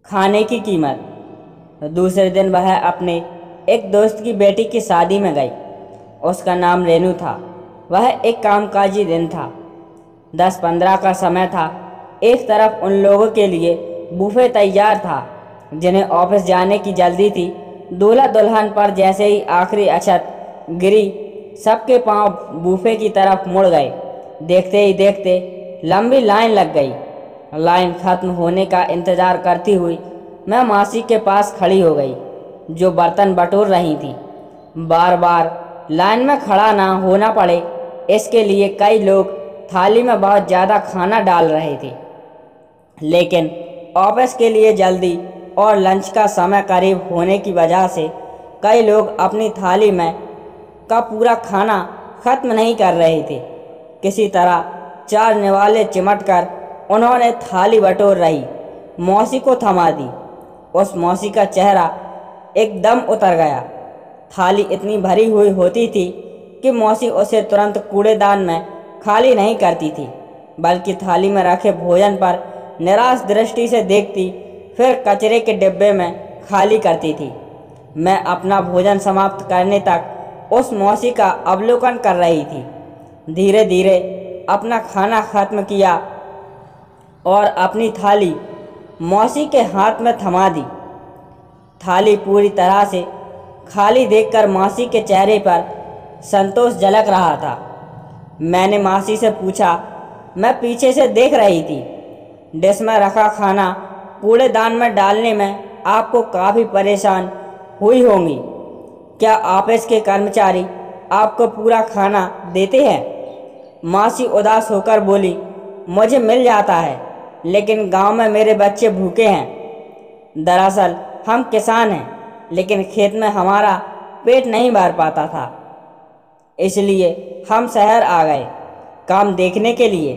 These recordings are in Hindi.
खाने की कीमत। दूसरे दिन वह अपने एक दोस्त की बेटी की शादी में गई। उसका नाम रेनू था। वह एक कामकाजी दिन था। 10-15 का समय था। एक तरफ उन लोगों के लिए बुफे तैयार था जिन्हें ऑफिस जाने की जल्दी थी। दूल्हा दुल्हन पर जैसे ही आखिरी अक्षत गिरी, सबके पांव बुफे की तरफ मुड़ गए। देखते ही देखते लंबी लाइन लग गई। लाइन खत्म होने का इंतजार करती हुई मैं मासी के पास खड़ी हो गई, जो बर्तन बटोर रही थी। बार बार लाइन में खड़ा ना होना पड़े, इसके लिए कई लोग थाली में बहुत ज़्यादा खाना डाल रहे थे। लेकिन ऑफिस के लिए जल्दी और लंच का समय करीब होने की वजह से कई लोग अपनी थाली में का पूरा खाना खत्म नहीं कर रहे थे। किसी तरह 4 निवाले चिमट कर उन्होंने थाली बटोर रही मौसी को थमा दी। उस मौसी का चेहरा एकदम उतर गया। थाली इतनी भरी हुई होती थी कि मौसी उसे तुरंत कूड़ेदान में खाली नहीं करती थी, बल्कि थाली में रखे भोजन पर निराश दृष्टि से देखती, फिर कचरे के डिब्बे में खाली करती थी। मैं अपना भोजन समाप्त करने तक उस मौसी का अवलोकन कर रही थी। धीरे धीरे अपना खाना खत्म किया और अपनी थाली मौसी के हाथ में थमा दी। थाली पूरी तरह से खाली देखकर मौसी के चेहरे पर संतोष झलक रहा था। मैंने मासी से पूछा, मैं पीछे से देख रही थी। डिश में रखा खाना कूड़ेदान में डालने में आपको काफ़ी परेशान हुई होंगी। क्या ऑफिस के कर्मचारी आपको पूरा खाना देते हैं? मासी उदास होकर बोली, मुझे मिल जाता है, लेकिन गांव में मेरे बच्चे भूखे हैं। दरअसल हम किसान हैं, लेकिन खेत में हमारा पेट नहीं भर पाता था, इसलिए हम शहर आ गए काम देखने के लिए।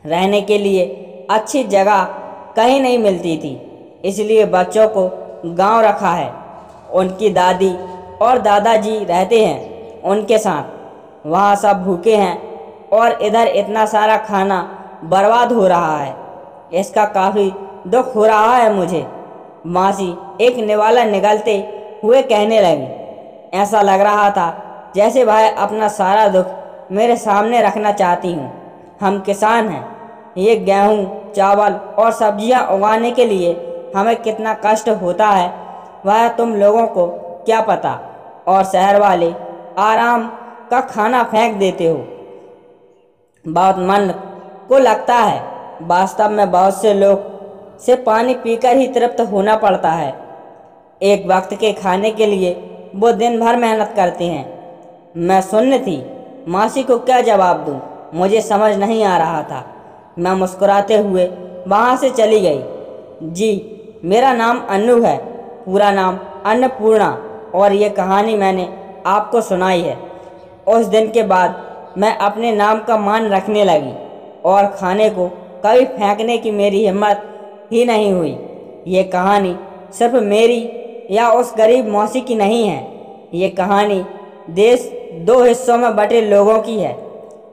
रहने के लिए अच्छी जगह कहीं नहीं मिलती थी, इसलिए बच्चों को गांव रखा है। उनकी दादी और दादाजी रहते हैं उनके साथ। वहाँ सब भूखे हैं और इधर इतना सारा खाना बर्बाद हो रहा है। इसका काफ़ी दुख हो रहा है मुझे। मासी एक निवाला निगलते हुए कहने लगी। ऐसा लग रहा था जैसे वह अपना सारा दुख मेरे सामने रखना चाहती हूँ। हम किसान हैं, ये गेहूँ, चावल और सब्जियाँ उगाने के लिए हमें कितना कष्ट होता है वह तुम लोगों को क्या पता। और शहर वाले आराम का खाना फेंक देते हो। बहुत मन को लगता है। वास्तव में बहुत से लोग से पानी पीकर ही तृप्त होना पड़ता है। एक वक्त के खाने के लिए वो दिन भर मेहनत करते हैं। मैं शून्य थी। मासी को क्या जवाब दूँ, मुझे समझ नहीं आ रहा था। मैं मुस्कुराते हुए वहाँ से चली गई। जी, मेरा नाम अन्नू है, पूरा नाम अन्नपूर्णा, और ये कहानी मैंने आपको सुनाई है। उस दिन के बाद मैं अपने नाम का मान रखने लगी और खाने को कभी फेंकने की मेरी हिम्मत ही नहीं हुई। ये कहानी सिर्फ मेरी या उस गरीब मौसी की नहीं है। ये कहानी देश 2 हिस्सों में बटे लोगों की है,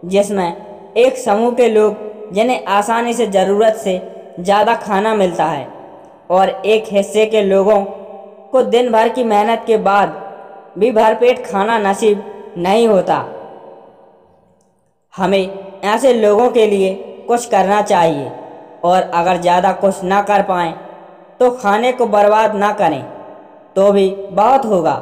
जिसमें एक समूह के लोग जिन्हें आसानी से ज़रूरत से ज़्यादा खाना मिलता है, और एक हिस्से के लोगों को दिन भर की मेहनत के बाद भी भरपेट खाना नसीब नहीं होता। हमें ऐसे लोगों के लिए कुछ करना चाहिए, और अगर ज़्यादा कुछ ना कर पाएँ तो खाने को बर्बाद ना करें तो भी बहुत होगा।